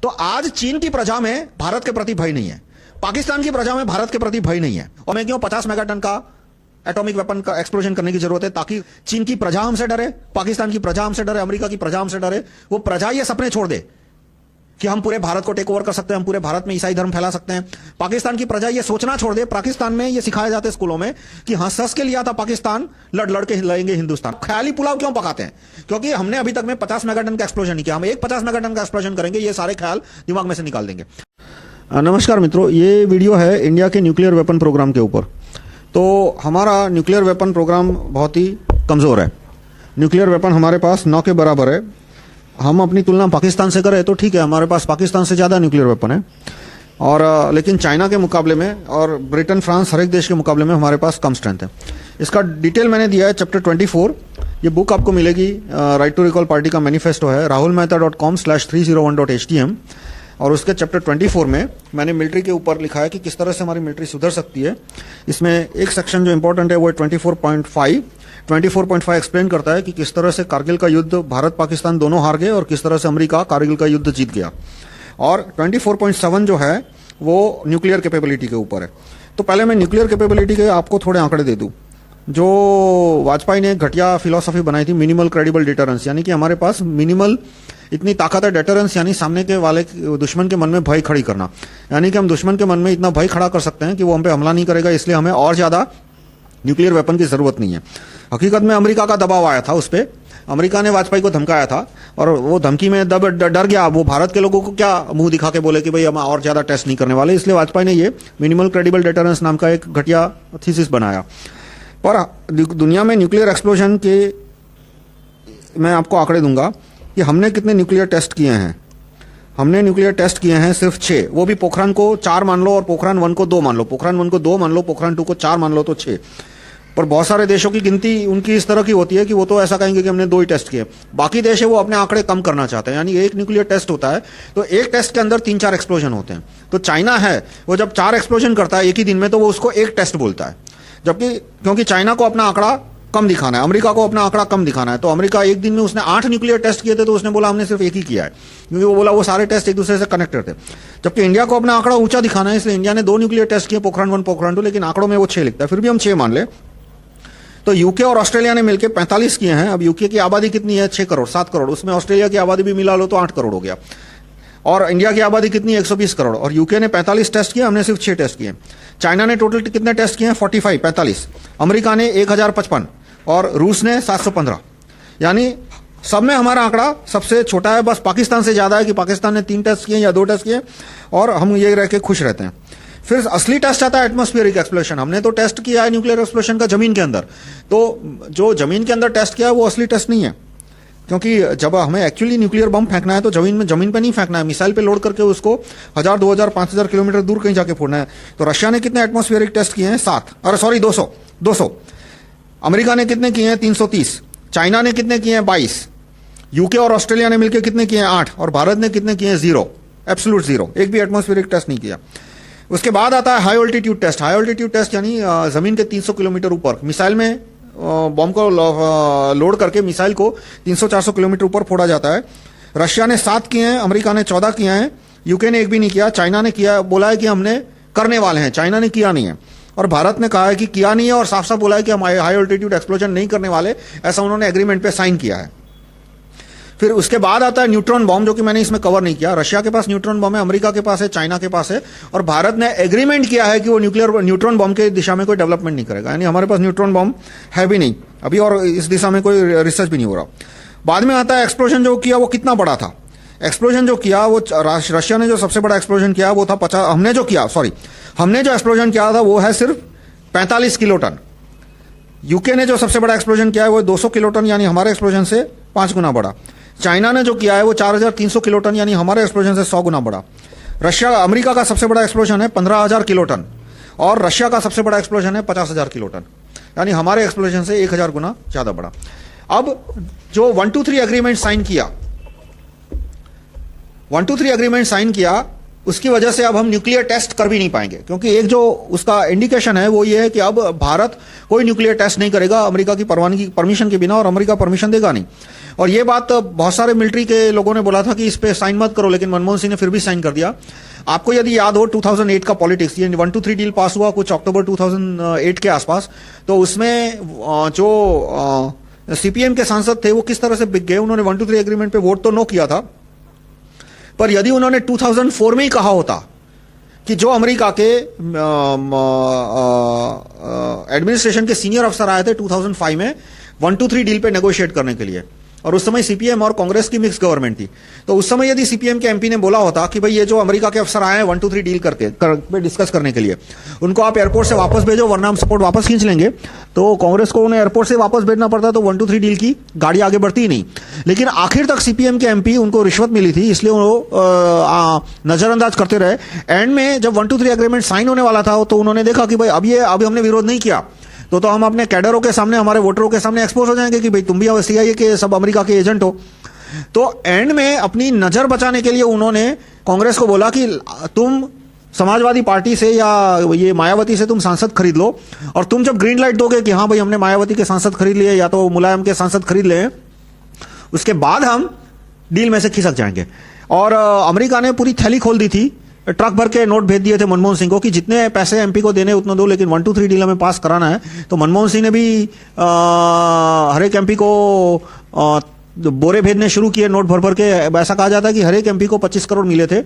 तो आज चीन की प्रजा में भारत के प्रति भय नहीं है, पाकिस्तान की प्रजा में भारत के प्रति भय नहीं है। और मैं क्यों 50 मेगाटन का एटॉमिक वेपन का एक्सप्लोजन करने की जरूरत है, ताकि चीन की प्रजा हमसे डरे, पाकिस्तान की प्रजा हमसे डरे, अमेरिका की प्रजा हमसे डरे। वो प्रजा ये सपने छोड़ दे कि हम पूरे भारत को टेक ओवर कर सकते हैं, हम पूरे भारत में ईसाई धर्म फैला सकते हैं। पाकिस्तान की प्रजा ये सोचना छोड़ दे। पाकिस्तान में ये सिखाया जाता है स्कूलों में कि हाँ सस के लिया था पाकिस्तान, लड़ लड़ के लड़ेंगे हिंदुस्तान। ख्याली पुलाव क्यों पकाते हैं? क्योंकि हमने अभी तक में 50 मेगाटन का एक्सप्लोजन नहीं किया। हम एक 50 मेगाटन का एक्सप्लोजन करेंगे, ये सारे ख्याल दिमाग में से निकाल देंगे। नमस्कार मित्रों, ये वीडियो है इंडिया के न्यूक्लियर वेपन प्रोग्राम के ऊपर। तो हमारा न्यूक्लियर वेपन प्रोग्राम बहुत ही कमज़ोर है। न्यूक्लियर वेपन हमारे पास 9 के बराबर है। हम अपनी तुलना पाकिस्तान से करें तो ठीक है, हमारे पास पाकिस्तान से ज़्यादा न्यूक्लियर वेपन है, और लेकिन चाइना के मुकाबले में और ब्रिटेन, फ्रांस, हर एक देश के मुकाबले में हमारे पास कम स्ट्रेंथ है। इसका डिटेल मैंने दिया है चैप्टर 24। ये बुक आपको मिलेगी, राइट टू रिकॉल पार्टी का मैनिफेस्टो है, rahulmehta.com/301.htm। और उसके चैप्टर 24 में मैंने मिलिट्री के ऊपर लिखा है कि किस तरह से हमारी मिलिट्री सुधर सकती है। इसमें एक सेक्शन जो इंपॉर्टेंट है वो 24.5 एक्सप्लेन करता है कि किस तरह से कारगिल का युद्ध भारत पाकिस्तान दोनों हार गए और किस तरह से अमेरिका कारगिल का युद्ध जीत गया। और 24.7 जो है वो न्यूक्लियर कैपेबिलिटी के ऊपर है। तो पहले मैं न्यूक्लियर कैपेबिलिटी के आपको थोड़े आंकड़े दे दूं। जो वाजपेयी ने घटिया फिलॉसफी बनाई थी, मिनिमल क्रेडिबल डिटरेंस, यानी कि हमारे पास मिनिमल इतनी ताकत है डेटरेंस, यानी सामने के वाले दुश्मन के मन में भय खड़ी करना, यानी कि हम दुश्मन के मन में इतना भय खड़ा कर सकते हैं कि वो हम पे हमला नहीं करेगा, इसलिए हमें और ज्यादा न्यूक्लियर वेपन की जरूरत नहीं है। हकीकत में अमेरिका का दबाव आया था उस पर, अमेरिका ने वाजपेयी को धमकाया था और वो धमकी में डर गया। वो भारत के लोगों को क्या मुंह दिखा के बोले कि भाई हम और ज्यादा टेस्ट नहीं करने वाले, इसलिए वाजपेयी ने ये मिनिमल क्रेडिबल डेटरेंस नाम का एक घटिया थीसिस बनाया। पर दुनिया में न्यूक्लियर एक्सप्लोजन के मैं आपको आंकड़े दूंगा कि हमने कितने न्यूक्लियर टेस्ट किए हैं। हमने न्यूक्लियर टेस्ट किए हैं सिर्फ 6, वो भी पोखरण को 4 मान लो और पोखरण 1 को 2 मान लो, पोखरण 1 को 2 मान लो, पोखरण 2 को 4 मान लो, तो 6। पर बहुत सारे देशों की गिनती उनकी इस तरह की होती है कि वो तो ऐसा कहेंगे कि हमने 2 ही टेस्ट किए। बाकी देश है वो अपने आंकड़े कम करना चाहते हैं, यानी एक न्यूक्लियर टेस्ट होता है तो एक टेस्ट के अंदर 3-4 एक्सप्लोजन होते हैं। तो चाइना है वो जब 4 एक्सप्लोजन करता है एक ही दिन में तो वो उसको एक टेस्ट बोलता है, जबकि क्योंकि चाइना को अपना आंकड़ा कम दिखाना है, अमेरिका को अपना आंकड़ा कम दिखाना है। तो अमेरिका एक दिन में उसने 8 न्यूक्लियर टेस्ट किए थे तो उसने बोला हमने सिर्फ एक ही किया है, क्योंकि वो बोला वो सारे टेस्ट एक दूसरे से कनेक्टेड थे। जबकि इंडिया को अपना आंकड़ा ऊंचा दिखाना है, इसलिए इंडिया ने 2 न्यूक्लियर टेस्ट किए, पोखरण 1, पोखरण 2, लेकिन आंकड़ों में वो 6 लिखता है, फिर भी हम 6 मान ले। तो यूके और ऑस्ट्रेलिया ने मिलकर 45 किए हैं। अब यूके की आबादी कितनी है? 6 करोड़, 7 करोड़, उसमें ऑस्ट्रेलिया की आबादी भी मिला लो तो 8 करोड़ हो गया। और इंडिया की आबादी कितनी है? 120 करोड़, और यूके ने 45 टेस्ट किए, हमने सिर्फ 6 टेस्ट किए। चाइना ने टोटल कितने टेस्ट किए हैं? 45, अमेरिका ने 1055 और रूस ने 715, यानी सब में हमारा आंकड़ा सबसे छोटा है। बस पाकिस्तान से ज्यादा है कि पाकिस्तान ने 3 टेस्ट किए या 2 टेस्ट किए, और हम ये रह के खुश रहते हैं। फिर असली टेस्ट आता है एटमॉस्फेरिक एक्सप्लोजन। हमने तो टेस्ट किया है न्यूक्लियर एक्सप्लोजन का जमीन के अंदर, तो जो जमीन के अंदर टेस्ट किया है वो असली टेस्ट नहीं है, क्योंकि जब हमें एक्चुअली न्यूक्लियर बम फेंकना है तो जमीन पे नहीं फेंकना है, मिसाइल पे लोड करके उसको 1000, 2000, 5000 किलोमीटर दूर कहीं जाके फोड़ना है। तो रशिया ने कितने एटमॉस्फेरिक टेस्ट किए हैं? 200। अमेरिका ने कितने किए हैं? 330। चाइना ने कितने किए हैं? 22। यूके और ऑस्ट्रेलिया ने मिलकर कितने किए हैं? 8। और भारत ने कितने किए हैं? 0, एब्सोल्यूट 0, एक भी एटमॉस्फेरिक टेस्ट नहीं किया। उसके बाद आता है high altitude test. High altitude test यानी जमीन के 300 किलोमीटर ऊपर मिसाइल में बॉम्ब को लोड करके मिसाइल को 300-400 किलोमीटर ऊपर फोड़ा जाता है। रशिया ने 7 किए हैं, अमेरिका ने 14 किए हैं, यूके ने 1 भी नहीं किया। चाइना ने किया, बोला है कि हमने करने वाले हैं, चाइना ने किया नहीं है। और भारत ने कहा है कि किया नहीं है और साफ साफ बोला है कि हम हाई ऑल्टीट्यूड एक्सप्लोजन नहीं करने वाले, ऐसा उन्होंने एग्रीमेंट पे साइन किया है। फिर उसके बाद आता है न्यूट्रॉन बॉम्ब, जो कि मैंने इसमें कवर नहीं किया। रशिया के पास न्यूट्रॉन बॉम्ब है, अमेरिका के पास है, चाइना के पास है, और भारत ने एग्रीमेंट किया है कि वो न्यूट्रॉन बॉम्ब के दिशा में कोई डेवलपमेंट नहीं करेगा, यानी हमारे पास न्यूट्रॉन बॉम्ब है भी नहीं अभी, और इस दिशा में कोई रिसर्च भी नहीं हो रहा। बाद में आता है एक्सप्लोजन जो किया वो कितना बड़ा था। एक्सप्लोजन जो किया वो रशिया ने जो सबसे बड़ा एक्सप्लोजन किया वो था 50, हमने जो एक्सप्लोजन किया था वो है सिर्फ 45 किलोटन। यूके ने जो सबसे बड़ा एक्सप्लोजन किया है वो 200 किलोटन, यानी हमारे एक्सप्लोजन से 5 गुना बड़ा। चाइना ने जो किया है वो 4300 किलोटन, यानी हमारे एक्सप्लोजन से 100 गुना बड़ा। अमेरिका का सबसे बड़ा एक्सप्लोजन है 15000 किलोटन, और रशिया का सबसे बड़ा एक्सप्लोजन है 50000 किलोटन, यानी हमारे एक्सप्लोजन से 1000 गुना ज्यादा बड़ा। अब जो 123 एग्रीमेंट साइन किया, 123 एग्रीमेंट साइन किया, उसकी वजह से अब हम न्यूक्लियर टेस्ट कर भी नहीं पाएंगे, क्योंकि एक जो उसका इंडिकेशन है वो ये है कि अब भारत कोई न्यूक्लियर टेस्ट नहीं करेगा अमेरिका की परमिशन के बिना, और अमेरिका परमिशन देगा नहीं। और ये बात बहुत सारे मिलिट्री के लोगों ने बोला था कि इस पे साइन मत करो, लेकिन मनमोहन सिंह ने फिर भी साइन कर दिया। आपको यदि याद हो 2008 का पॉलिटिक्स, ये 123 डील पास हुआ कुछ अक्टूबर 2008 के आसपास, तो उसमें जो सीपीएम के सांसद थे वो किस तरह से बिक गए। उन्होंने 123 एग्रीमेंट पे वोट तो नो किया था, पर यदि उन्होंने 2004 में ही कहा होता कि जो अमेरिका के एडमिनिस्ट्रेशन के सीनियर अफसर आए थे 2005 में 123 डील पे नेगोशिएट करने के लिए, और उस समय सीपीएम और कांग्रेस की मिक्स गवर्नमेंट थी, तो उस समय यदि सीपीएम के एमपी ने बोला होता कि भाई ये जो अमेरिका के अफसर आए हैं 123 डील पे डिस्कस करने के लिए, उनको आप एयरपोर्ट से वापस भेजो वरना हम सपोर्ट वापस खींच लेंगे, तो कांग्रेस को उन्हें एयरपोर्ट से वापस भेजना पड़ता, तो 123 डील की गाड़ी आगे बढ़ती ही नहीं। लेकिन आखिर तक सीपीएम के एमपी, उनको रिश्वत मिली थी इसलिए वो नजरअंदाज करते रहे। एंड में जब 123 एग्रीमेंट साइन होने वाला था तो उन्होंने देखा कि भाई अभी हमने विरोध नहीं किया तो हम अपने कैडरों के सामने, हमारे वोटरों के सामने एक्सपोज हो जाएंगे कि भाई तुम भी सीआईए के सब अमेरिका के एजेंट हो। तो एंड में अपनी नजर बचाने के लिए उन्होंने कांग्रेस को बोला कि तुम समाजवादी पार्टी से या ये मायावती से तुम सांसद खरीद लो, और तुम जब ग्रीन लाइट दोगे कि हाँ भाई हमने मायावती के सांसद खरीद लिए या तो मुलायम के सांसद खरीद लिए, उसके बाद हम डील में से खिसक जाएंगे। और अमेरिका ने पूरी थैली खोल दी थी, ट्रक भर के नोट भेज दिए थे मनमोहन सिंह को कि जितने पैसे एमपी को देने उतना दो, लेकिन 123 डील हमें पास कराना है। तो मनमोहन सिंह ने भी हर एक एमपी को बोरे भेजने शुरू किए नोट भर भर के। ऐसा कहा जाता है कि हर एक एमपी को 25 करोड़ मिले थे,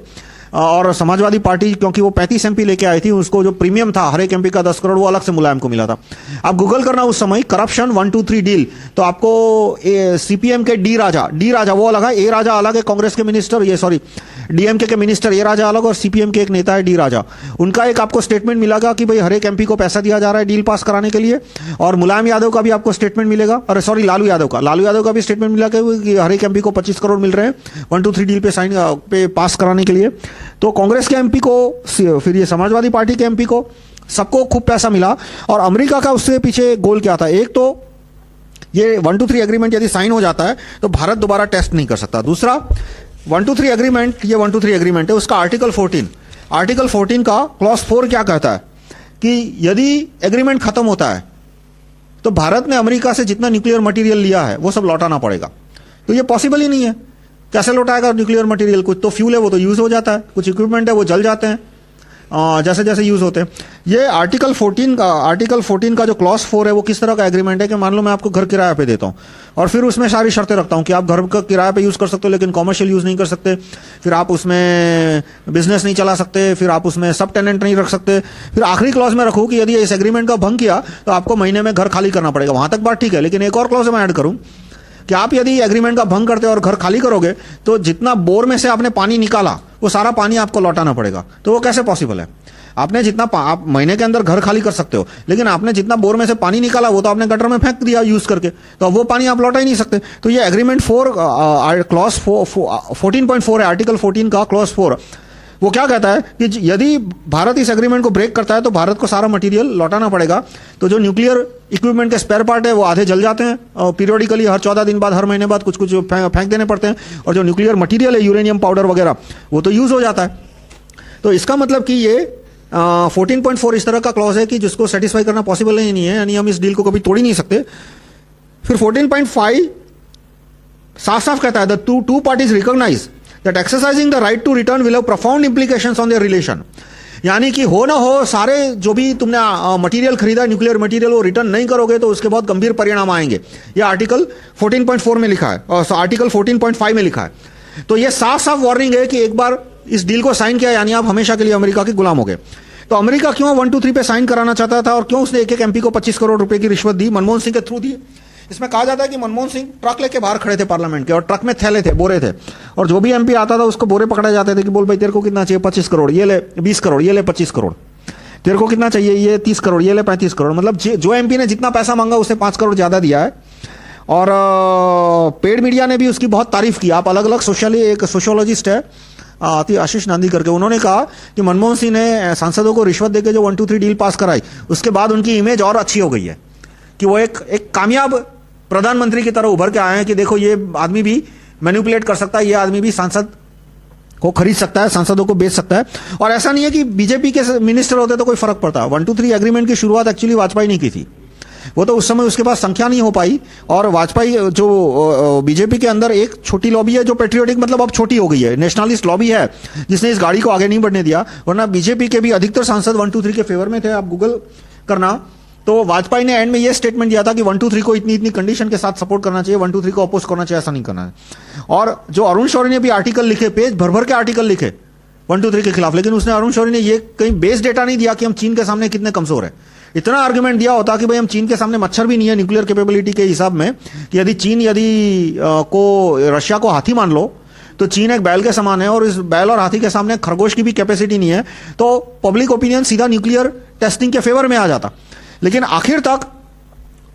और समाजवादी पार्टी क्योंकि वो 35 एमपी लेके आई थी, उसको जो प्रीमियम था हर एक एमपी का 10 करोड़ वो अलग से मुलायम को मिला था। आप गूगल करना उस समय करप्शन 123 डील, तो आपको सीपीएम के डी राजा वो अलग है, ए राजा अलग है, कांग्रेस के मिनिस्टर, ये सॉरी डीएमके के मिनिस्टर ए राजा अलग, और सीपीएम के एक नेता है डी राजा। उनका एक आपको स्टेटमेंट मिलेगा कि भाई हर एक एमपी को पैसा दिया जा रहा है डील पास कराने के लिए, और मुलायम यादव का भी आपको स्टेटमेंट मिलेगा, अरे सॉरी लालू यादव का भी स्टेटमेंट मिला कि हर एक एमपी को 25 करोड़ मिल रहे हैं 123 डील पे साइन पे पास कराने के लिए। तो कांग्रेस के एमपी को, फिर ये समाजवादी पार्टी के एमपी को, सबको खूब पैसा मिला। और अमेरिका का उससे पीछे गोल क्या था? एक तो ये 123 एग्रीमेंट यदि साइन हो जाता है तो भारत दोबारा टेस्ट नहीं कर सकता। दूसरा 123 एग्रीमेंट, ये 123 एग्रीमेंट है, उसका आर्टिकल 14 का क्लॉज 4 क्या कहता है कि यदि एग्रीमेंट खत्म होता है तो भारत ने अमेरिका से जितना न्यूक्लियर मटेरियल लिया है वो सब लौटाना पड़ेगा। तो ये पॉसिबल ही नहीं है, कैसे लौटाएगा न्यूक्लियर मटेरियल? कुछ तो फ्यूल है वो तो यूज हो जाता है, कुछ इक्विपमेंट है वो जल जाते हैं जैसे जैसे यूज होते हैं। ये आर्टिकल 14 का जो क्लॉज 4 है वो किस तरह का एग्रीमेंट है कि मान लो मैं आपको घर किराया पे देता हूं और फिर उसमें सारी शर्तें रखता हूं कि आप घर का किराया पे यूज कर सकते हो लेकिन कॉमर्शियल यूज नहीं कर सकते, फिर आप उसमें बिजनेस नहीं चला सकते, फिर आप उसमें सब टेनेंट नहीं रख सकते, फिर आखिरी क्लॉज में रखूं कि यदि इस एग्रीमेंट का भंग किया तो आपको महीने में घर खाली करना पड़ेगा। वहां तक बात ठीक है, लेकिन एक और क्लॉज मैं ऐड करूं कि आप यदि एग्रीमेंट का भंग करते हो और घर खाली करोगे तो जितना बोर में से आपने पानी निकाला वो सारा पानी आपको लौटाना पड़ेगा। तो वो कैसे पॉसिबल है? आपने जितना आप महीने के अंदर घर खाली कर सकते हो, लेकिन आपने जितना बोर में से पानी निकाला वो तो आपने गटर में फेंक दिया यूज करके, तो वो पानी आप लौटा ही नहीं सकते। तो ये एग्रीमेंट 4 क्लॉज 14.4 है, आर्टिकल 14 का क्लॉज 4, वो क्या कहता है कि यदि भारत इस एग्रीमेंट को ब्रेक करता है तो भारत को सारा मटेरियल लौटाना पड़ेगा। तो जो न्यूक्लियर इक्विपमेंट के स्पेयर पार्ट है वो आधे जल जाते हैं और पीरियडिकली हर 14 दिन बाद, हर महीने बाद कुछ कुछ फेंक देने पड़ते हैं, और जो न्यूक्लियर मटेरियल है यूरेनियम पाउडर वगैरह वो तो यूज हो जाता है। तो इसका मतलब कि ये 14.4 इस तरह का क्लॉज है कि जिसको सेटिस्फाई करना पॉसिबल ही नहीं है, यानी हम इस डील को कभी तोड़ ही नहीं सकते। फिर 14.5 साफ साफ कहता है the two parties recognise that exercising the right to return will have profound implications on their relation। यानी कि हो ना हो सारे जो भी तुमने मटेरियल खरीदा न्यूक्लियर मटेरियल वो रिटर्न नहीं करोगे तो उसके बहुत गंभीर परिणाम आएंगे। ये आर्टिकल 14.4 में लिखा है और आर्टिकल 14.5 में लिखा है। तो ये साफ साफ वार्निंग है कि एक बार इस डील को साइन किया यानी आप हमेशा के लिए अमेरिका के गुलाम हो गए। तो अमेरिका क्यों 123 पे साइन कराना चाहता था और क्यों उसने एक एक एमपी को 25 करोड़ रुपए की रिश्वत दी? मनमोहन सिंह के थ्रू दी। इसमें कहा जाता है कि मनमोहन सिंह ट्रक लेके बाहर खड़े थे पार्लियामेंट के और ट्रक में थैले थे, बोरे थे, और जो भी एमपी आता था उसको बोरे पकड़ाए जाते थे कि बोल भाई तेरे को कितना चाहिए? 25 करोड़, ये ले 20 करोड़, ये ले 25 करोड़, तेरे को कितना चाहिए? ये 30 करोड़, ये ले 35 करोड़। मतलब जो एमपी ने जितना पैसा मांगा उसे 5 करोड़ ज्यादा दिया है। और पेड मीडिया ने भी उसकी बहुत तारीफ की। आप अलग अलग एक सोशियोलॉजिस्ट है आशीष नांदी करके, उन्होंने कहा कि मनमोहन सिंह ने सांसदों को रिश्वत देकर जो 123 डील पास कराई उसके बाद उनकी इमेज और अच्छी हो गई है कि वो एक कामयाब प्रधानमंत्री की तरह उभर के आए हैं कि देखो ये आदमी भी मैनिपुलेट कर सकता है, ये आदमी भी सांसद को खरीद सकता है, सांसदों को बेच सकता है। और ऐसा नहीं है कि बीजेपी के मिनिस्टर होते तो कोई फर्क पड़ता। 123 एग्रीमेंट की शुरुआत एक्चुअली वाजपेयी ने की थी। वो तो उस समय उसके पास संख्या नहीं हो पाई। और वाजपेयी जो बीजेपी के अंदर एक छोटी लॉबी है जो पेट्रियोटिक मतलब अब छोटी हो गई है, नेशनलिस्ट लॉबी है जिसने इस गाड़ी को आगे नहीं बढ़ने दिया। वरना बीजेपी के भी अधिकतर सांसद 1, 2, 3 के फेवर में थे। आप गूगल करना तो वाजपेयी ने एंड में ये स्टेटमेंट दिया था कि 1, 2, 3 को इतनी इतनी कंडीशन के साथ सपोर्ट करना चाहिए, 1, 2, 3 को अपोज करना चाहिए, ऐसा नहीं करना है। और जो अरुण शौरी ने भी आर्टिकल लिखे, पेज भर भर के आर्टिकल लिखे 1, 2, 3 के खिलाफ, लेकिन उसने अरुण शौरी ने ये कहीं बेस डेटा नहीं दिया कि हम चीन के सामने कितने कमजोर है। इतना आर्गुमेंट दिया होता कि भाई हम चीन के सामने मच्छर भी नहीं है न्यूक्लियर कैपेबिलिटी के हिसाब में, कि यदि चीन को रशिया को हाथी मान लो तो चीन एक बैल के समान है और इस बैल और हाथी के सामने खरगोश की भी कैपेसिटी नहीं है, तो पब्लिक ओपिनियन सीधा न्यूक्लियर टेस्टिंग के फेवर में आ जाता। लेकिन आखिर तक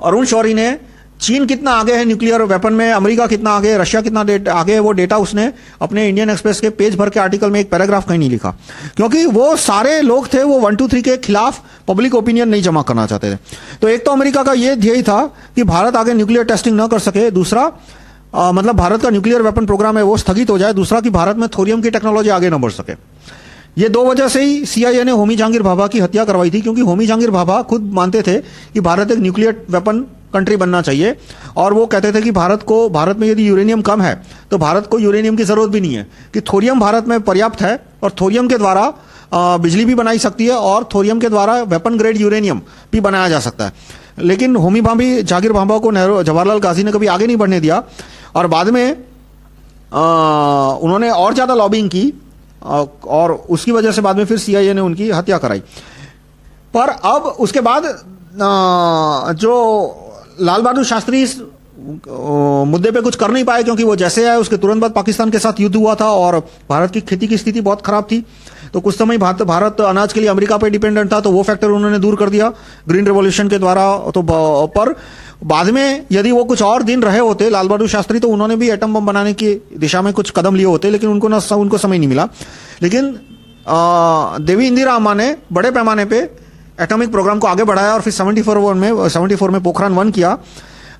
अरुण शौरी ने चीन कितना आगे है न्यूक्लियर वेपन में, अमेरिका कितना आगे है, रशिया कितना आगे है, वो डेटा उसने अपने इंडियन एक्सप्रेस के पेज भर के आर्टिकल में एक पैराग्राफ कहीं नहीं लिखा, क्योंकि वो सारे लोग थे वो 1, 2, 3 के खिलाफ पब्लिक ओपिनियन नहीं जमा करना चाहते थे। तो एक तो अमेरिका का ये ध्येय था कि भारत आगे न्यूक्लियर टेस्टिंग न कर सके, दूसरा मतलब भारत का न्यूक्लियर वेपन प्रोग्राम है वो स्थगित हो जाए, दूसरा कि भारत में थोरियम की टेक्नोलॉजी आगे न बढ़ सके। ये दो वजह से ही सीआईए ने होमी जहांगीर भाभा की हत्या करवाई थी, क्योंकि होमी जहांगीर भाभा खुद मानते थे कि भारत एक न्यूक्लियर वेपन कंट्री बनना चाहिए। और वो कहते थे कि भारत में यदि यूरेनियम कम है तो भारत को यूरेनियम की जरूरत भी नहीं है, कि थोरियम भारत में पर्याप्त है और थोरियम के द्वारा बिजली भी बनाई सकती है और थोरियम के द्वारा वेपन ग्रेड यूरेनियम भी बनाया जा सकता है। लेकिन होमी भाभी जहांगीर भाभा को जवाहरलाल गांधी ने कभी आगे नहीं बढ़ने दिया और बाद में उन्होंने और ज्यादा लॉबिंग की और उसकी वजह से बाद में फिर सीआईए ने उनकी हत्या कराई। पर अब उसके बाद जो लाल बहादुर शास्त्री इस मुद्दे पे कुछ कर नहीं पाए, क्योंकि वो जैसे आए उसके तुरंत बाद पाकिस्तान के साथ युद्ध हुआ था और भारत की खेती की स्थिति बहुत खराब थी। तो कुछ समय भारत अनाज के लिए अमेरिका पे डिपेंडेंट था, तो वो फैक्टर उन्होंने दूर कर दिया ग्रीन रेवोल्यूशन के द्वारा। तो पर बाद में यदि वो कुछ और दिन रहे होते लाल बहादुर शास्त्री, तो उन्होंने भी एटम बम बनाने की दिशा में कुछ कदम लिए होते, लेकिन उनको समय नहीं मिला। लेकिन देवी इंदिरा अम्मा ने बड़े पैमाने पे एटॉमिक प्रोग्राम को आगे बढ़ाया और फिर 74 में पोखरान 1 किया,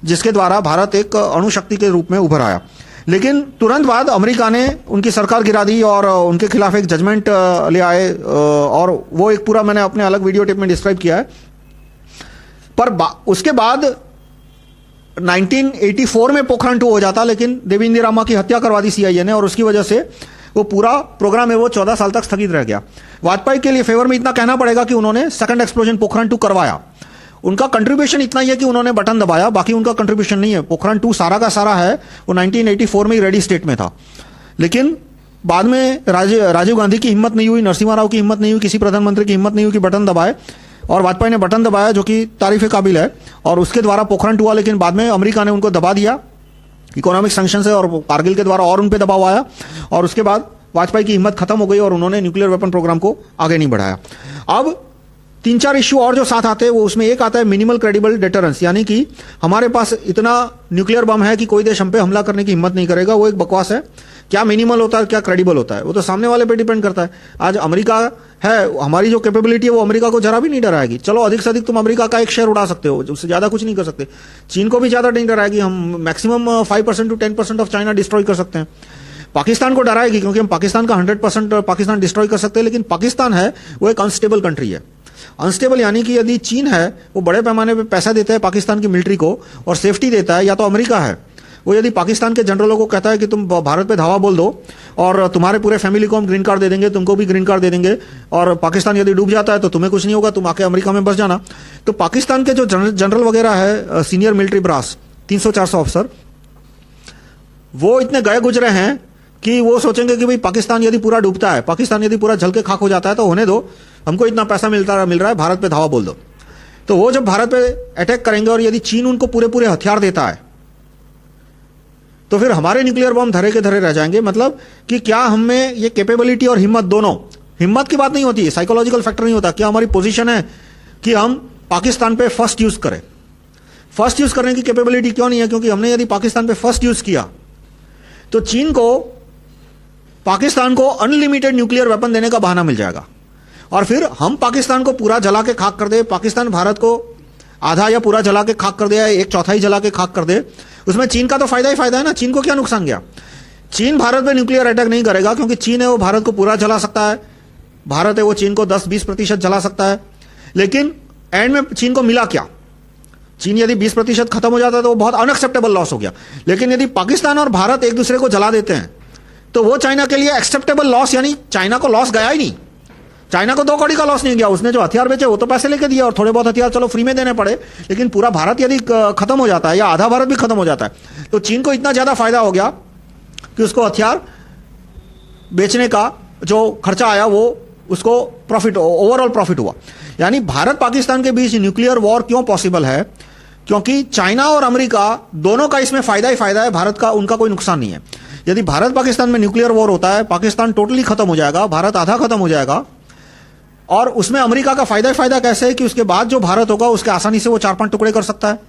जिसके द्वारा भारत एक अणु शक्ति के रूप में उभर आया। लेकिन तुरंत बाद अमेरिका ने उनकी सरकार गिरा दी और उनके खिलाफ एक जजमेंट ले आए, और वो एक पूरा मैंने अपने अलग वीडियो टेप में डिस्क्राइब किया है। पर उसके बाद 1984 में पोखरान 2 हो जाता, लेकिन देवी इंदिरा अम्मा की हत्या करवा दी सीआईए ने और उसकी वजह से वो पूरा प्रोग्राम है वो 14 साल तक स्थगित रह गया। वाजपेयी के लिए फेवर में इतना कहना पड़ेगा कि उन्होंने सेकंड एक्सप्लोजन पोखरान 2 करवाया। उनका कंट्रीब्यूशन इतना ही है कि उन्होंने बटन दबाया, बाकी उनका कंट्रीब्यूशन नहीं है। पोखरान 2 सारा का सारा है वो 1984 में ही रेडी स्टेट में था। लेकिन बाद में राजीव गांधी की हिम्मत नहीं हुई, नरसिम्हा राव की हिम्मत नहीं हुई, किसी प्रधानमंत्री की हिम्मत नहीं हुई कि बटन दबाए, और वाजपेयी ने बटन दबाया जो कि तारीफ काबिल है, और उसके द्वारा पोखरान 2 हुआ। लेकिन बाद में अमेरिका ने उनको दबा दिया इकोनॉमिक सैंक्शन से और कारगिल के द्वारा और उन पे दबाव आया, और उसके बाद वाजपेयी की हिम्मत खत्म हो गई और उन्होंने न्यूक्लियर वेपन प्रोग्राम को आगे नहीं बढ़ाया। अब 3-4 इश्यू और जो साथ आते हैं वो उसमें एक आता है मिनिमल क्रेडिबल डेटरेंस, यानी कि हमारे पास इतना न्यूक्लियर बम है कि कोई देश हम पे हमला करने की हिम्मत नहीं करेगा। वो एक बकवास है। क्या मिनिमल होता है, क्या क्रेडिबल होता है, वो तो सामने वाले पे डिपेंड करता है। आज अमेरिका है, हमारी जो कैपेबिलिटी है वो अमेरिका को जरा भी नहीं डराएगी। चलो अधिक से अधिक तुम अमेरिका का एक शेयर उड़ा सकते हो, उससे ज्यादा कुछ नहीं कर सकते। चीन को भी ज्यादा नहीं डराएगी, हम maximum 5% to 10% of China destroy कर सकते हैं। पाकिस्तान को डराएगी क्योंकि हम पाकिस्तान का 100% पाकिस्तान डिस्ट्रॉय कर सकते हैं। लेकिन पाकिस्तान है वो एक अनस्टेबल कंट्री है। अनस्टेबल यानी कि यदि चीन है वो बड़े पैमाने पे पैसा देता है पाकिस्तान की मिलिट्री को और सेफ्टी देता है, या तो अमेरिका है वो यदि पाकिस्तान के जनरलों को कहता है कि तुम भारत पे धावा बोल दो और तुम्हारे पूरे फैमिली को हम ग्रीन कार्ड दे देंगे, तुमको भी ग्रीन कार्ड दे देंगे, और पाकिस्तान यदि डूब जाता है तो तुम्हें कुछ नहीं होगा, तुम आके अमेरिका में बस जाना। तो पाकिस्तान के जो जनरल वगैरह है, सीनियर मिलिट्री ब्रास 300-400 अफसर, वो इतने गए गुजरे हैं कि वो सोचेंगे कि भाई पाकिस्तान यदि पूरा डूबता है, पाकिस्तान यदि पूरा जल के खाक हो जाता है तो होने दो, हमको इतना पैसा मिल रहा है, भारत पे धावा बोल दो। तो वो जब भारत पे अटैक करेंगे और यदि चीन उनको पूरे हथियार देता है तो फिर हमारे न्यूक्लियर बम धरे के धरे रह जाएंगे। मतलब कि क्या हमें ये कैपेबिलिटी और हिम्मत, दोनों, हिम्मत की बात नहीं होती, साइकोलॉजिकल फैक्टर नहीं होता, क्या हमारी पोजीशन है कि हम पाकिस्तान पे फर्स्ट यूज करें। फर्स्ट यूज करने की कैपेबिलिटी क्यों नहीं है? क्योंकि हमने यदि पाकिस्तान पे फर्स्ट यूज किया तो चीन को पाकिस्तान को अनलिमिटेड न्यूक्लियर वेपन देने का बहाना मिल जाएगा, और फिर हम पाकिस्तान को पूरा जला के खाक कर दे, पाकिस्तान भारत को आधा या पूरा जला के खाक कर दे या 1/4 जला के खाक कर दे, उसमें चीन का तो फायदा ही फायदा है ना। चीन को क्या नुकसान गया? चीन भारत पे न्यूक्लियर अटैक नहीं करेगा क्योंकि चीन है वो भारत को पूरा जला सकता है, भारत है वो चीन को 10-20% जला सकता है। लेकिन एंड में चीन को मिला क्या? चीन यदि 20% खत्म हो जाता है तो वो बहुत अनएक्सेप्टेबल लॉस हो गया। लेकिन यदि पाकिस्तान और भारत एक दूसरे को जला देते हैं तो वो चाइना के लिए एक्सेप्टेबल लॉस, यानी चाइना को लॉस गया ही नहीं। चाइना को 2 कौड़ी का लॉस नहीं गया, उसने जो हथियार बेचे वो तो पैसे लेके दिए और थोड़े बहुत हथियार चलो फ्री में देने पड़े, लेकिन पूरा भारत यदि खत्म हो जाता है या आधा भारत भी खत्म हो जाता है तो चीन को इतना ज्यादा फायदा हो गया कि उसको हथियार बेचने का जो खर्चा आया वो उसको प्रॉफिट, ओवरऑल प्रॉफिट हुआ। यानी भारत पाकिस्तान के बीच न्यूक्लियर वॉर क्यों पॉसिबल है? क्योंकि चाइना और अमेरिका दोनों का इसमें फायदा ही फायदा है, भारत का उनका कोई नुकसान नहीं है। यदि भारत पाकिस्तान में न्यूक्लियर वॉर होता है, पाकिस्तान टोटली खत्म हो जाएगा, भारत आधा खत्म हो जाएगा, और उसमें अमेरिका का फायदा ही फायदा कैसे है कि उसके बाद जो भारत होगा उसके आसानी से वो 4-5 टुकड़े कर सकता है,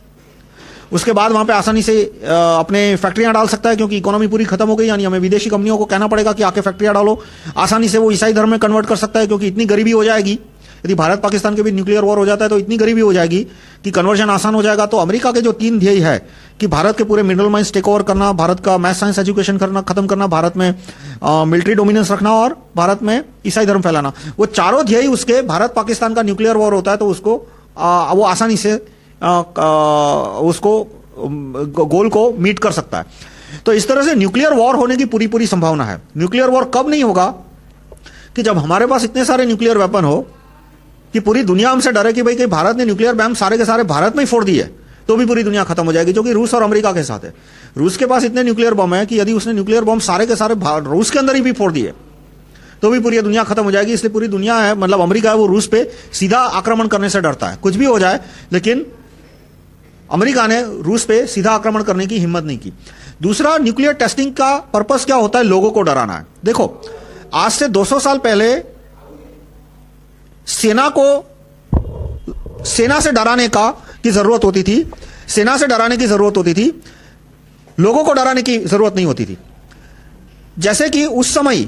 उसके बाद वहां पे आसानी से अपने फैक्ट्रियां डाल सकता है, क्योंकि इकोनॉमी पूरी खत्म हो गई। यानी हमें विदेशी कंपनियों को कहना पड़ेगा कि आके फैक्ट्रियां डालो। आसानी से वो ईसाई धर्म में कन्वर्ट कर सकता है, क्योंकि इतनी गरीबी हो जाएगी यदि भारत पाकिस्तान के बीच न्यूक्लियर वॉर हो जाता है तो इतनी गरीबी हो जाएगी कि कन्वर्जन आसान हो जाएगा। तो अमेरिका के जो 3 ध्येय है कि भारत के पूरे मिनरल माइंस टेक ओवर करना, भारत का मैथ साइंस एजुकेशन करना खत्म करना, भारत में मिलिट्री डोमिनेंस रखना और भारत में ईसाई धर्म फैलाना, वो चारों ध्येय उसके भारत पाकिस्तान का न्यूक्लियर वॉर होता है तो उसको वो आसानी से उसको गोल को मीट कर सकता है। तो इस तरह से न्यूक्लियर वॉर होने की पूरी पूरी संभावना है। न्यूक्लियर वॉर कब नहीं होगा? कि जब हमारे पास इतने सारे न्यूक्लियर वेपन हो कि पूरी दुनिया हमसे डरे कि भाई कि भारत ने न्यूक्लियर बम सारे के सारे भारत में ही फोड़ दिए तो भी पूरी दुनिया खत्म हो जाएगी, जो कि रूस और अमेरिका के साथ है। रूस के पास इतने न्यूक्लियर बम है कि यदि उसने न्यूक्लियर बम सारे के सारे रूस के अंदर ही भी फोड़ दिए तो भी पूरी दुनिया खत्म हो जाएगी। इसलिए पूरी दुनिया है, मतलब अमेरिका है, वो रूस पे सीधा आक्रमण करने से डरता है। कुछ भी हो जाए, लेकिन अमेरिका ने रूस पे सीधा आक्रमण करने की हिम्मत नहीं की। दूसरा, न्यूक्लियर टेस्टिंग का पर्पस क्या होता है? लोगों को डराना है। देखो, आज से 200 साल पहले सेना से डराने की जरूरत होती थी, सेना से डराने की जरूरत होती थी, लोगों को डराने की जरूरत नहीं होती थी। जैसे कि उस समय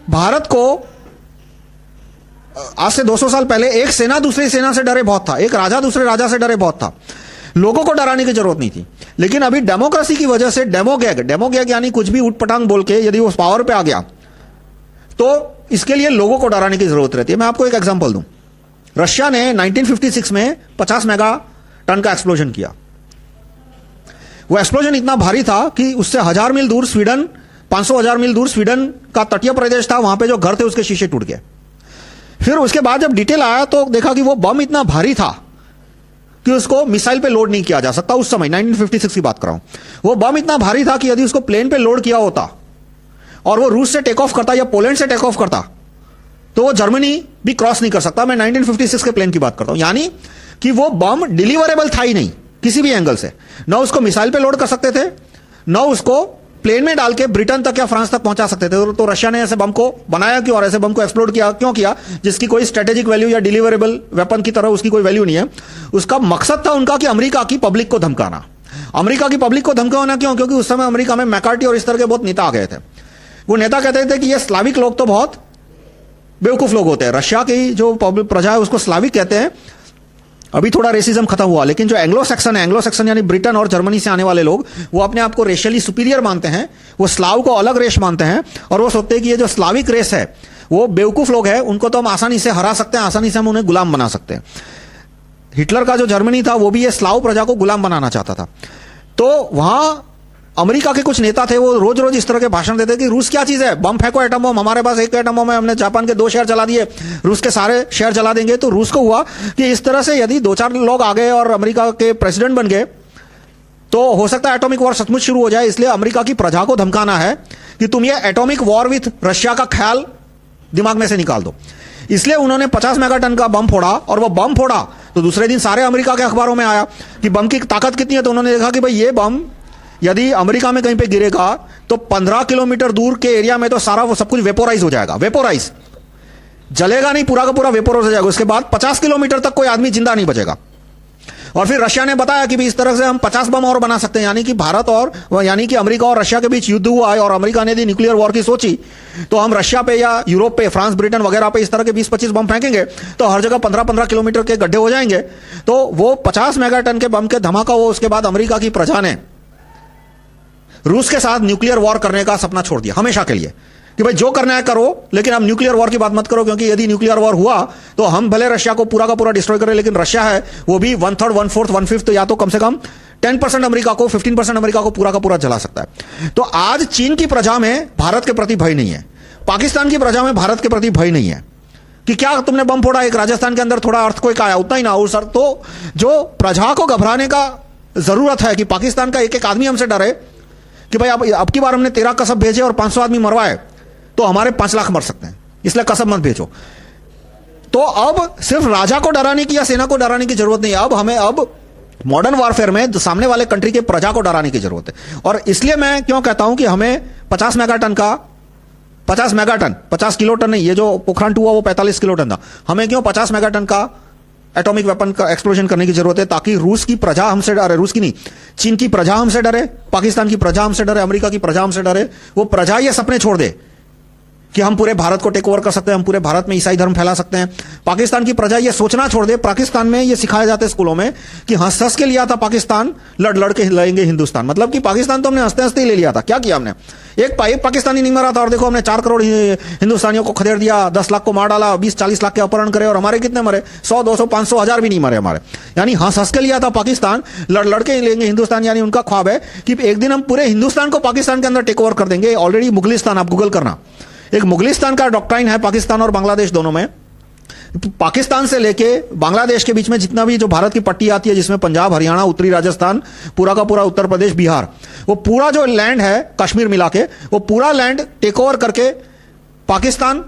भारत को आज से 200 साल पहले एक सेना दूसरी सेना से डरे बहुत था, एक राजा दूसरे राजा से डरे बहुत था, लोगों को डराने की जरूरत नहीं थी। लेकिन अभी डेमोक्रेसी की वजह से डेमोगैग यानी कुछ भी उठपटांग बोल के यदि वो पावर पे आ गया तो इसके लिए लोगों को डराने की जरूरत रहती है। मैं आपको एक एग्जांपल दूं। रशिया ने 1956 में 50 मेगा टन का एक्सप्लोजन किया। वो एक्सप्लोजन इतना भारी था कि उससे 1000 मील दूर स्वीडन, 500,000 मील दूर स्वीडन का तटीय प्रदेश था, वहां पे जो घर थे उसके शीशे टूट गए। फिर उसके बाद जब डिटेल आया तो देखा कि वो बम इतना भारी था कि उसको मिसाइल पे लोड नहीं किया जा सकता। उस समय 1956 की बात कर रहा हूं। वो बम इतना भारी था कि यदि उसको प्लेन पे लोड किया होता और वो रूस से टेक ऑफ करता या पोलैंड से टेक ऑफ करता तो वो जर्मनी भी क्रॉस नहीं कर सकता। मैं 1956 के प्लेन की बात करता हूं। यानी कि वो बम डिलीवरेबल था ही नहीं किसी भी एंगल से। न उसको मिसाइल पे लोड कर सकते थे, न उसको प्लेन में डाल के ब्रिटेन तक या फ्रांस तक पहुंचा सकते थे। तो रशिया ने ऐसे बम को बनाया क्यों और ऐसे बम को एक्सप्लोड किया क्यों किया जिसकी कोई स्ट्रेटेजिक वैल्यू या डिलीवरेबल वेपन की तरह उसकी कोई वैल्यू नहीं है। उसका मकसद था उनका कि अमेरिका की पब्लिक को धमकाना। अमेरिका की पब्लिक को धमकाना क्यों? क्योंकि उस समय अमेरिका में मैकार्टी और इस तरह के बहुत नेता आ गए थे। वो नेता कहते थे कि ये स्लाविक लोग तो बहुत बेवकूफ लोग होते हैं। रशिया की जो प्रजा है उसको स्लाविक कहते हैं। अभी थोड़ा रेसिज्म खत्म हुआ, लेकिन जो एंग्लो सेक्सन यानी ब्रिटेन और जर्मनी से आने वाले लोग वो अपने आप को रेशियली सुपीरियर मानते हैं। वो स्लाव को अलग रेस मानते हैं और वो सोचते हैं कि ये जो स्लाविक रेस है वो बेवकूफ लोग हैं, उनको तो हम आसानी से हरा सकते हैं, आसानी से हम उन्हें गुलाम बना सकते हैं। हिटलर का जो जर्मनी था वो भी ये स्लाव प्रजा को गुलाम बनाना चाहता था। तो वहां अमेरिका के कुछ नेता थे, वो रोज रोज इस तरह के भाषण देते कि रूस क्या चीज है, बम फेंको एटम बम, हमारे पास एक एटम बम है, हमने जापान के 2 शहर जला दिए, रूस के सारे शहर जला देंगे। तो रूस को हुआ कि इस तरह से यदि 2-4 लोग आ गए और अमेरिका के प्रेसिडेंट बन गए तो हो सकता है एटॉमिक वॉर सचमुच शुरू हो जाए। इसलिए अमेरिका की प्रजा को धमकाना है कि तुम ये एटॉमिक वॉर विथ रशिया का ख्याल दिमाग में से निकाल दो। इसलिए उन्होंने 50 मेगा टन का बम फोड़ा, और वो बम फोड़ा तो दूसरे दिन सारे अमेरिका के अखबारों में आया कि बम की ताकत कितनी है। तो उन्होंने देखा कि भाई ये बम यदि अमेरिका में कहीं पे गिरेगा तो 15 किलोमीटर दूर के एरिया में तो सारा वो सब कुछ वेपोराइज हो जाएगा। वेपोराइज जलेगा नहीं, पूरा का पूरा वेपोराइज हो जाएगा। उसके बाद 50 किलोमीटर तक कोई आदमी जिंदा नहीं बचेगा। और फिर रशिया ने बताया कि भी इस तरह से हम 50 बम और बना सकते हैं। यानी कि भारत और यानी कि अमेरिका और रशिया के बीच युद्ध हुआ है और अमेरिका ने यदि न्यूक्लियर वॉर की सोची तो हम रशिया पे या यूरोप पे, फ्रांस, ब्रिटेन वगैरह पे इस तरह के 20-25 बम फेंकेंगे तो हर जगह 15-15 किलोमीटर के गड्ढे हो जाएंगे। तो वो 50 मेगा टन के बम के धमाका वो उसके बाद अमेरिका की प्रजा ने रूस के साथ न्यूक्लियर वॉर करने का सपना छोड़ दिया हमेशा के लिए कि भाई जो करना है करो, लेकिन अब न्यूक्लियर वॉर की बात मत करो, क्योंकि यदि न्यूक्लियर वॉर हुआ तो हम भले रशिया को पूरा का पूरा डिस्ट्रॉय करें, लेकिन रशिया है वो भी 1/3, 1/4, 1/5 या तो कम से कम 10% अमेरिका को, 15% अमेरिका को पूरा का पूरा जला सकता है। तो आज चीन की प्रजा में भारत के प्रति भय नहीं है, पाकिस्तान की प्रजा में भारत के प्रति भय नहीं है कि क्या तुमने बम फोड़ा, एक राजस्थान के अंदर थोड़ा अर्थक्वेक आया, उतना ही ना हो सर। तो जो प्रजा को घबराने का जरूरत है कि पाकिस्तान का एक एक आदमी हमसे डरे कि भाई अब की बार हमने 13 कसब भेजे और 500 आदमी मरवाए तो हमारे 5 लाख मर सकते हैं, इसलिए कसब मत भेजो। तो अब सिर्फ राजा को डराने की या सेना को डराने की जरूरत नहीं है, अब हमें अब मॉडर्न वॉरफेयर में सामने वाले कंट्री के प्रजा को डराने की जरूरत है। और इसलिए मैं क्यों कहता हूं कि हमें 50 मेगाटन का 50 किलोटन नहीं, ये जो पोखरण 2 हुआ वो 45 किलोटन था, हमें क्यों 50 मेगाटन का एटॉमिक वेपन का एक्सप्लोजन करने की जरूरत है, ताकि रूस की प्रजा हमसे डरे, रूस की नहीं, चीन की प्रजा हमसे डरे, पाकिस्तान की प्रजा हमसे डरे, अमेरिका की प्रजा हमसे डरे। वो प्रजा ये सपने छोड़ दे कि हम पूरे भारत को टेक ओवर कर सकते हैं, हम पूरे भारत में ईसाई धर्म फैला सकते हैं। पाकिस्तान की प्रजा ये सोचना छोड़ दे, पाकिस्तान में ये सिखाया जाता है स्कूलों में कि हंस हंस के लिया था पाकिस्तान, लड़ लड़ के लेंगे हिंदुस्तान। मतलब कि पाकिस्तान तो हमने हंसते हंसते ही ले लिया था। क्या किया हमने, एक पाकिस्तानी नहीं मरा था और देखो हमने 4 करोड़ हिंदुस्तानियों को खदेड़ दिया, 10 लाख को मार डाला, 20-40 लाख के अपहरण करे, और हमारे कितने मरे, 100, 200, 500, 1000 भी नहीं मरे हमारे। यानी हंस हंस के लिया था पाकिस्तान, लड़ लड़ के लेंगे हिंदुस्तान। यानी उनका ख्वाब है कि एक दिन हम पूरे हिंदुस्तान को पाकिस्तान के अंदर टेक ओवर कर देंगे। ऑलरेडी मुगलिस्तान, आप गूगल करना, एक मुगलिस्तान का डॉक्ट्राइन है पाकिस्तान और बांग्लादेश दोनों में। पाकिस्तान से लेके बांग्लादेश के बीच में जितना भी जो भारत की पट्टी आती है, जिसमें पंजाब, हरियाणा, उत्तरी राजस्थान, पूरा का पूरा उत्तर प्रदेश, बिहार, वो पूरा जो लैंड है कश्मीर मिला के, वो पूरा लैंड टेक ओवर करके पाकिस्तान,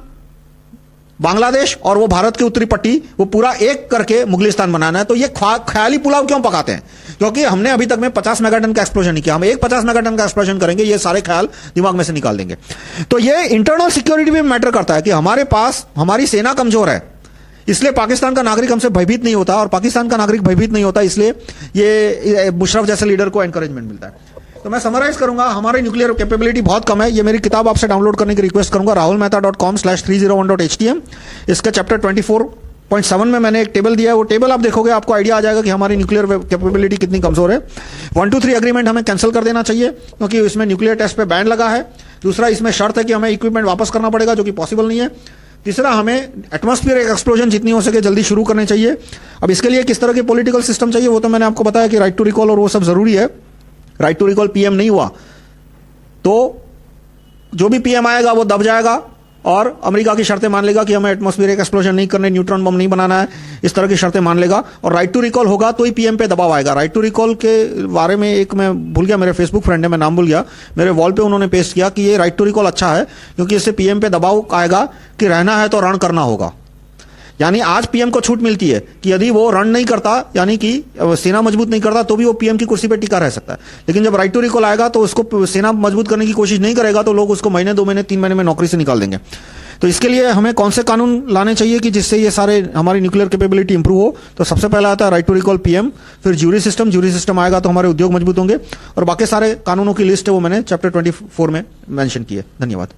बांग्लादेश और वो भारत की उत्तरी पट्टी, वो पूरा एक करके मुगलिस्तान बनाना है। तो ये ख्याली पुलाव क्यों पकाते हैं? क्योंकि हमने अभी तक में 50 मेगाटन का एक्सप्लोजन नहीं किया, हम एक 50 मेगाटन का एक्सप्लोजन करेंगे, ये सारे ख्याल दिमाग में से निकाल देंगे। तो ये इंटरनल सिक्योरिटी में मैटर करता है कि हमारे पास हमारी सेना कमजोर है, इसलिए पाकिस्तान का नागरिक हमसे भयभीत नहीं होता, और पाकिस्तान का नागरिक भयभीत नहीं होता, इसलिए ये मुशर्रफ जैसे लीडर को एनकरेजमेंट मिलता है। तो मैं समराइज करूंगा, हमारी न्यूक्लियर कैपेबिलिटी बहुत कम है। ये मेरी किताब आपसे डाउनलोड करने की रिक्वेस्ट करूंगा, rahulmehta.com/301.htm। इसके चैप्टर 24.7 में मैंने एक टेबल दिया है, वो टेबल आप देखोगे आपको आइडिया आ जाएगा कि हमारी न्यूक्लियर कैपेबिलिटी कितनी कमजोर है। 123 एग्रीमेंट हमें कैंसिल कर देना चाहिए, क्योंकि इसमें न्यूक्लियर टेस्ट पे बैन लगा है। दूसरा, इसमें शर्त है कि हमें इक्विपमेंट वापस करना पड़ेगा, जो कि पॉसिबल नहीं है। तीसरा, हमें एटमॉस्फेयर एक्सप्लोजन जितनी हो सके जल्दी शुरू करने चाहिए। अब इसके लिए किस तरह के पॉलिटिकल सिस्टम चाहिए वो तो मैंने आपको बताया कि राइट टू रिकॉल और वो सब जरूरी है। राइट टू रिकॉल पीएम नहीं हुआ तो जो भी पीएम आएगा वो दब जाएगा और अमेरिका की शर्तें मान लेगा कि हमें एटमॉस्फेयर एक्सप्लोजन नहीं करने, न्यूट्रॉन बम नहीं बनाना है, इस तरह की शर्तें मान लेगा। और राइट टू रिकॉल होगा तो ही पीएम पे दबाव आएगा। राइट टू रिकॉल के बारे में एक मैं भूल गया, मेरे फेसबुक फ्रेंड है, मैं नाम भूल गया, मेरे वॉल पे उन्होंने पेस्ट किया कि ये राइट टू रिकॉल अच्छा है, क्योंकि इससे पीएम पे दबाव आएगा कि रहना है तो रण करना होगा। यानी आज पीएम को छूट मिलती है कि यदि वो रन नहीं करता, यानी कि सेना मजबूत नहीं करता, तो भी वो पीएम की कुर्सी पे टिका रह सकता है। लेकिन जब राइट टू रिकॉल आएगा तो उसको सेना मजबूत करने की कोशिश नहीं करेगा, तो लोग उसको महीने, 2 महीने, 3 महीने में नौकरी से निकाल देंगे। तो इसके लिए हमें कौन से कानून लाने चाहिए कि जिससे ये सारे हमारी न्यूक्लियर कैपेबिलिटी इंप्रूव हो? तो सबसे पहला आता है राइट टू रिकॉल पीएम, फिर ज्यूरी सिस्टम आएगा तो हमारे उद्योग मजबूत होंगे, और बाकी सारे कानूनों की लिस्ट है वो मैंने चैप्टर 24 में मेंशन की है। धन्यवाद।